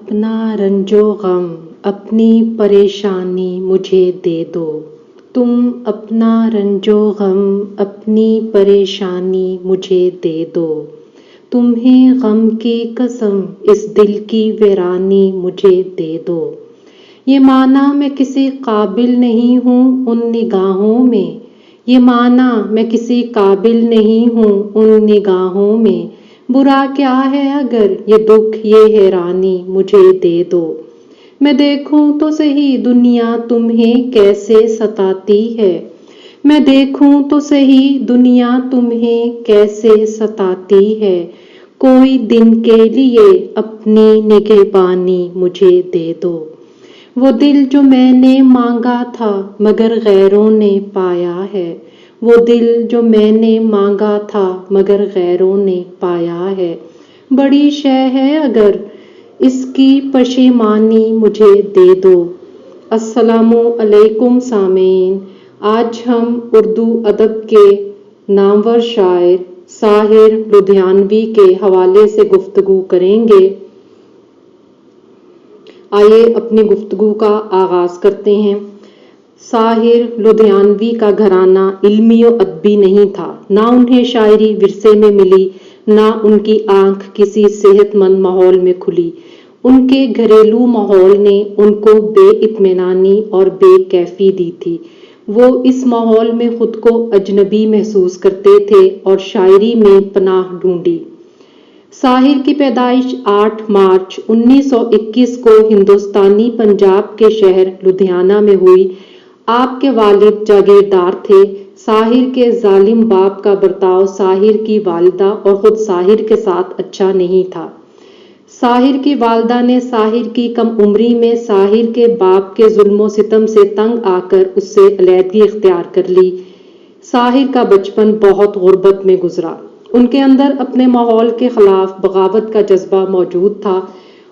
اپنا رنجو غم اپنی پریشانی مجھے دے دو، تم اپنا رنجو غم اپنی پریشانی مجھے دے دو، تمہیں غم کی قسم اس دل کی ویرانی مجھے دے دو۔ یہ مانا میں کسی قابل نہیں ہوں ان نگاہوں میں، یہ مانا میں کسی قابل نہیں ہوں ان نگاہوں میں، برا کیا ہے اگر یہ دکھ یہ حیرانی مجھے دے دو۔ میں دیکھوں تو سہی دنیا تمہیں کیسے ستاتی ہے، میں دیکھوں تو سہی دنیا تمہیں کیسے ستاتی ہے، کوئی دن کے لیے اپنی نگہبانی مجھے دے دو۔ وہ دل جو میں نے مانگا تھا مگر غیروں نے پایا ہے، وہ دل جو میں نے مانگا تھا مگر غیروں نے پایا ہے، بڑی شے ہے اگر اس کی پشیمانی مجھے دے دو۔ السلام علیکم سامعین، آج ہم اردو ادب کے نامور شاعر ساحر لدھیانوی کے حوالے سے گفتگو کریں گے۔ آئیے اپنی گفتگو کا آغاز کرتے ہیں۔ ساحر لدھیانوی کا گھرانہ علمی و ادبی نہیں تھا، نہ انہیں شاعری ورثے میں ملی، نہ ان کی آنکھ کسی صحت مند ماحول میں کھلی۔ ان کے گھریلو ماحول نے ان کو بے اطمینانی اور بے کیفی دی تھی۔ وہ اس ماحول میں خود کو اجنبی محسوس کرتے تھے اور شاعری میں پناہ ڈھونڈی۔ ساحر کی پیدائش 8 مارچ 1921 کو ہندوستانی پنجاب کے شہر لدھیانہ میں ہوئی۔ آپ کے والد جاگیردار تھے۔ ساحر کے ظالم باپ کا برتاؤ ساحر کی والدہ اور خود ساحر کے ساتھ اچھا نہیں تھا۔ ساحر کی والدہ نے ساحر کی کم عمری میں ساحر کے باپ کے ظلم و ستم سے تنگ آ کر اس سے علیحدگی اختیار کر لی۔ ساحر کا بچپن بہت غربت میں گزرا۔ ان کے اندر اپنے ماحول کے خلاف بغاوت کا جذبہ موجود تھا۔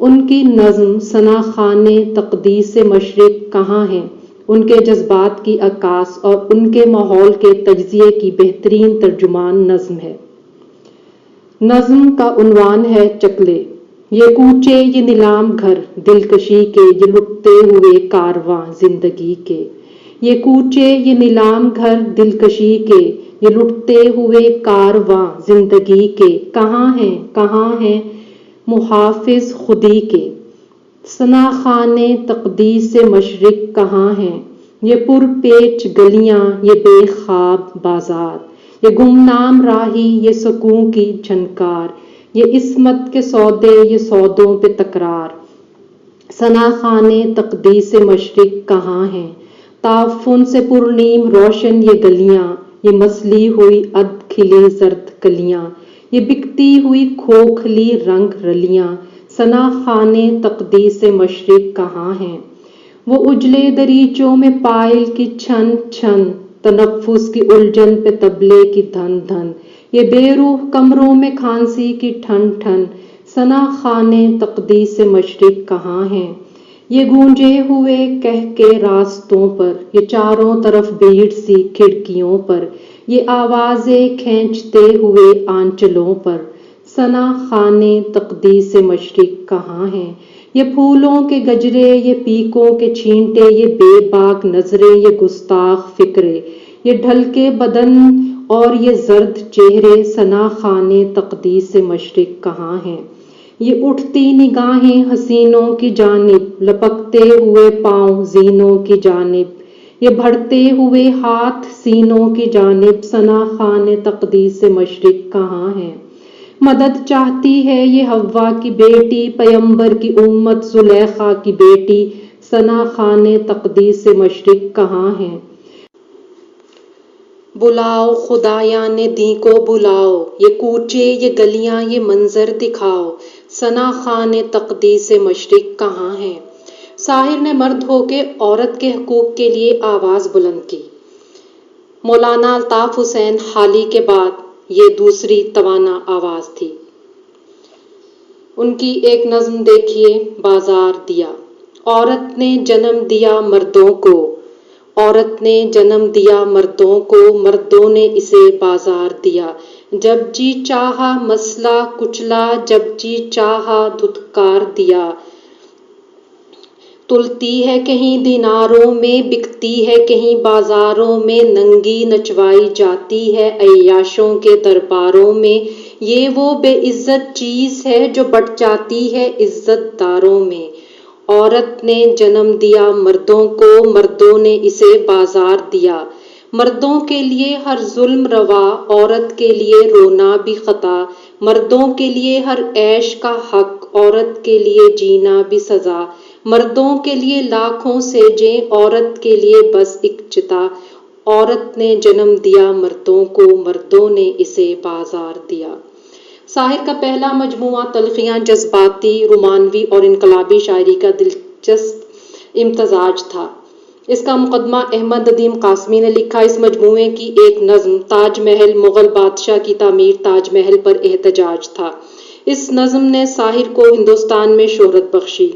ان کی نظم ثنا خان تقدیس مشرق کہاں ہیں، ان کے جذبات کی عکاس اور ان کے ماحول کے تجزیے کی بہترین ترجمان نظم ہے۔ نظم کا عنوان ہے چکلے۔ یہ کوچے یہ نیلام گھر دلکشی کے، یہ لٹتے ہوئے کارواں زندگی کے، یہ کوچے یہ نیلام گھر دلکشی کے، یہ لٹتے ہوئے کارواں زندگی کے، کہاں ہیں محافظ خودی کے، ثنا خان تقدیس مشرق کہاں ہیں، یہ پر پیچ گلیاں یہ بے خواب بازار، یہ گمنام راہی یہ سکوں کی جھنکار، یہ عصمت کے سودے یہ سودوں پہ تکرار، ثنا خان تقدیس مشرق کہاں ہیں، تعفن سے پرنیم روشن یہ گلیاں، یہ مسلی ہوئی اد کھلی زرد کلیاں، یہ بکتی ہوئی کھوکھلی رنگ رلیاں، ثنا خان تقدیس مشرق کہاں ہیں۔ وہ اجلے دریچوں میں پائل کی چھن چھن، تنفس کی الجھن پہ طبلے کی دھن دھن، یہ بے روح کمروں میں کھانسی کی ٹھن ٹھن، ثنا خان تقدیس مشرق کہاں ہیں۔ یہ گونجے ہوئے کہکے راستوں پر، یہ چاروں طرف بھیڑ سی کھڑکیوں پر، یہ آوازیں کھینچتے ہوئے آنچلوں پر، ثنا خان تقدیس مشرق کہاں ہیں۔ یہ پھولوں کے گجرے یہ پیکوں کے چھینٹے، یہ بے باک نظریں یہ گستاخ فکرے، یہ ڈھلکے بدن اور یہ زرد چہرے، ثنا خان تقدیس مشرق کہاں ہیں۔ یہ اٹھتی نگاہیں حسینوں کی جانب، لپکتے ہوئے پاؤں زینوں کی جانب، یہ بڑھتے ہوئے ہاتھ سینوں کی جانب، ثنا خان تقدیس مشرق کہاں ہیں۔ مدد چاہتی ہے یہ حوا کی بیٹی، پیمبر کی امت زلیخا کی بیٹی، ثنا خان تقدیس مشرق کہاں ہیں۔ بلاؤ خدایان دیں کو بلاؤ، یہ کوچے یہ گلیاں یہ منظر دکھاؤ، ثنا خان تقدیس مشرق کہاں ہیں۔ ساحر نے مرد ہو کے عورت کے حقوق کے لیے آواز بلند کی۔ مولانا الطاف حسین حالی کے بعد یہ دوسری توانا آواز تھی۔ ان کی ایک نظم دیکھیے، بازار دیا۔ عورت نے جنم دیا مردوں کو، عورت نے جنم دیا مردوں کو، مردوں نے اسے بازار دیا، جب جی چاہا مسئلہ کچلا، جب جی چاہا دھتکار دیا، تلتی ہے کہیں دیناروں میں، بکتی ہے کہیں بازاروں میں، ننگی نچوائی جاتی ہے عیاشوں کے درباروں میں، یہ وہ بے عزت چیز ہے جو بٹ جاتی ہے عزت داروں میں۔ عورت نے جنم دیا مردوں کو، مردوں نے اسے بازار دیا، مردوں کے لیے ہر ظلم روا، عورت کے لیے رونا بھی خطا، مردوں کے لیے ہر عیش کا حق، عورت کے لیے جینا بھی سزا، مردوں کے لیے لاکھوں سیجیں، عورت کے لیے بس ایک چتا، عورت نے جنم دیا مردوں کو، مردوں نے اسے بازار دیا۔ ساحر کا پہلا مجموعہ تلخیاں جذباتی، رومانوی اور انقلابی شاعری کا دلچسپ امتزاج تھا۔ اس کا مقدمہ احمد ندیم قاسمی نے لکھا۔ اس مجموعے کی ایک نظم تاج محل، مغل بادشاہ کی تعمیر تاج محل پر احتجاج تھا۔ اس نظم نے ساحر کو ہندوستان میں شہرت بخشی۔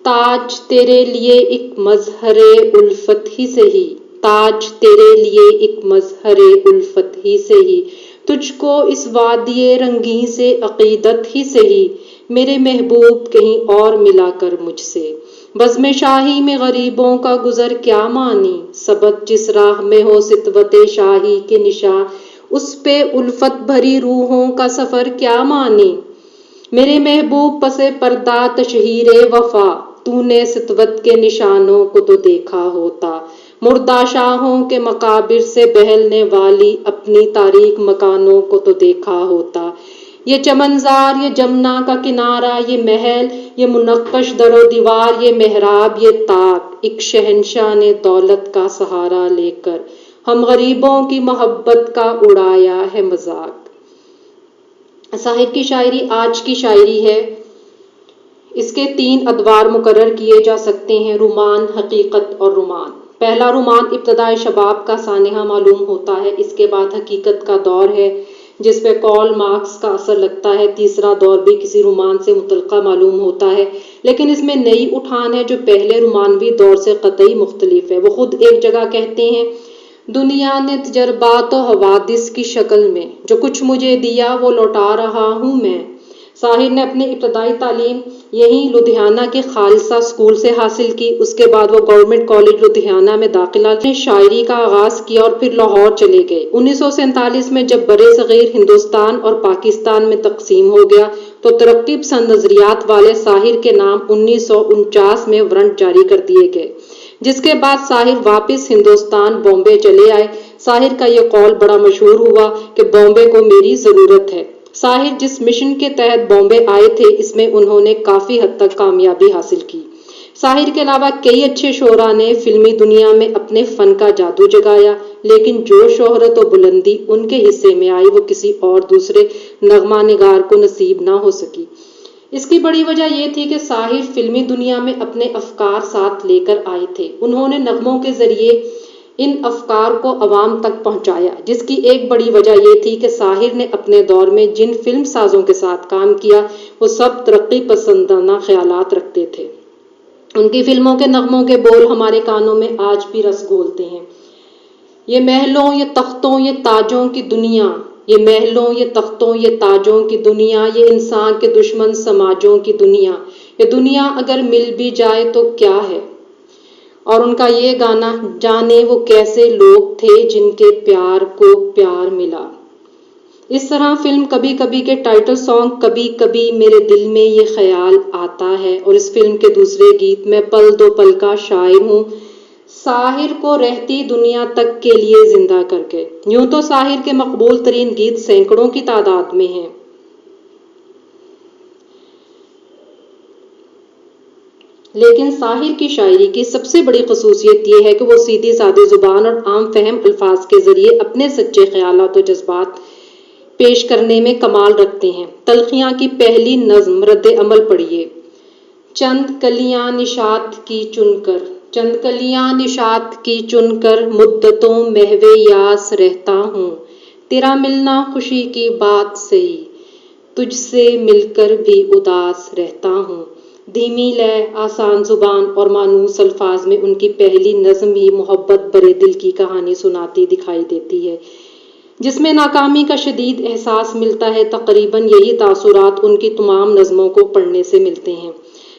تاج تیرے لیے ایک مظہر الفت ہی سہی، تاج تیرے لیے ایک مظہر الفت ہی سہی، تجھ کو اس وادی رنگیں سے عقیدت ہی سہی، میرے محبوب کہیں اور ملا کر مجھ سے۔ بزم شاہی میں غریبوں کا گزر کیا مانی، سبت جس راہ میں ہو ستوت شاہی کے نشاں، اس پہ الفت بھری روحوں کا سفر کیا مانی، میرے محبوب پس پردہ تشہیر وفا، تو نے ستوت کے نشانوں کو تو دیکھا ہوتا، مردہ شاہوں کے مقابر سے بہلنے والی اپنی تاریک مکانوں کو تو دیکھا ہوتا، یہ چمنزار، یہ جمنا کا کنارہ، یہ محل، یہ منقش در و دیوار، یہ محراب، یہ طاق، ایک شہنشاہ نے دولت کا سہارا لے کر ہم غریبوں کی محبت کا اڑایا ہے مذاق۔ ساحر کی شاعری آج کی شاعری ہے۔ اس کے 3 ادوار مقرر کیے جا سکتے ہیں: رومان، حقیقت اور رومان۔ پہلا رومان ابتدائے شباب کا سانحہ معلوم ہوتا ہے، اس کے بعد حقیقت کا دور ہے جس پہ کارل مارکس کا اثر لگتا ہے، تیسرا دور بھی کسی رومان سے متعلقہ معلوم ہوتا ہے، لیکن اس میں نئی اٹھان ہے جو پہلے رومانوی دور سے قطعی مختلف ہے۔ وہ خود ایک جگہ کہتے ہیں، دنیا نے تجربات و حوادث کی شکل میں جو کچھ مجھے دیا وہ لوٹا رہا ہوں میں۔ ساحر نے اپنی ابتدائی تعلیم یہیں لدھیانہ کے خالصہ اسکول سے حاصل کی، اس کے بعد وہ گورنمنٹ کالج لدھیانہ میں داخلہ نے شاعری کا آغاز کیا اور پھر لاہور چلے گئے۔ 1947 میں جب برِ صغیر ہندوستان اور پاکستان میں تقسیم ہو گیا تو ترقی پسند نظریات والے ساحر کے نام 1949 میں وارنٹ جاری کر دیے گئے، جس کے بعد ساحر واپس ہندوستان بامبے چلے آئے۔ ساحر کا یہ قول بڑا مشہور ہوا کہ بامبے کو میری ضرورت ہے۔ ساحر جس مشن کے تحت بامبے آئے تھے اس میں انہوں نے کافی حد تک کامیابی حاصل کی۔ ساحر کے علاوہ کئی اچھے شعراء نے فلمی دنیا میں اپنے فن کا جادو جگایا، لیکن جو شہرت و بلندی ان کے حصے میں آئی وہ کسی اور دوسرے نغمہ نگار کو نصیب نہ ہو سکی۔ اس کی بڑی وجہ یہ تھی کہ ساحر فلمی دنیا میں اپنے افکار ساتھ لے کر آئے تھے، انہوں نے نغموں کے ذریعے ان افکار کو عوام تک پہنچایا، جس کی ایک بڑی وجہ یہ تھی کہ ساحر نے اپنے دور میں جن فلم سازوں کے ساتھ کام کیا وہ سب ترقی پسندانہ خیالات رکھتے تھے۔ ان کی فلموں کے نغموں کے بول ہمارے کانوں میں آج بھی رس گھولتے ہیں۔ یہ محلوں یہ تختوں یہ تاجوں کی دنیا، یہ محلوں یہ تختوں یہ تاجوں کی دنیا، یہ انسان کے دشمن سماجوں کی دنیا، یہ دنیا اگر مل بھی جائے تو کیا ہے۔ اور ان کا یہ گانا، جانے وہ کیسے لوگ تھے جن کے پیار کو پیار ملا۔ اس طرح فلم کبھی کبھی کے ٹائٹل سانگ کبھی کبھی میرے دل میں یہ خیال آتا ہے، اور اس فلم کے دوسرے گیت میں پل دو پل کا شاعر ہوں، ساحر کو رہتی دنیا تک کے لیے زندہ کر کے۔ یوں تو ساحر کے مقبول ترین گیت سینکڑوں کی تعداد میں ہیں، لیکن ساحر کی شاعری کی سب سے بڑی خصوصیت یہ ہے کہ وہ سیدھی سادی زبان اور عام فہم الفاظ کے ذریعے اپنے سچے خیالات و جذبات پیش کرنے میں کمال رکھتے ہیں۔ تلخیاں کی پہلی نظم رد عمل پڑھیے۔ چند کلیاں نشاط کی چن کر، چند کلیاں نشاط کی چن کر، مدتوں محو یاس رہتا ہوں، تیرا ملنا خوشی کی بات سہی، تجھ سے مل کر بھی اداس رہتا ہوں۔ دھیمی لے، آسان زبان اور مانوس الفاظ میں ان کی پہلی نظم ہی محبت برے دل کی کہانی سناتی دکھائی دیتی ہے، جس میں ناکامی کا شدید احساس ملتا ہے۔ تقریباً یہی تاثرات ان کی تمام نظموں کو پڑھنے سے ملتے ہیں۔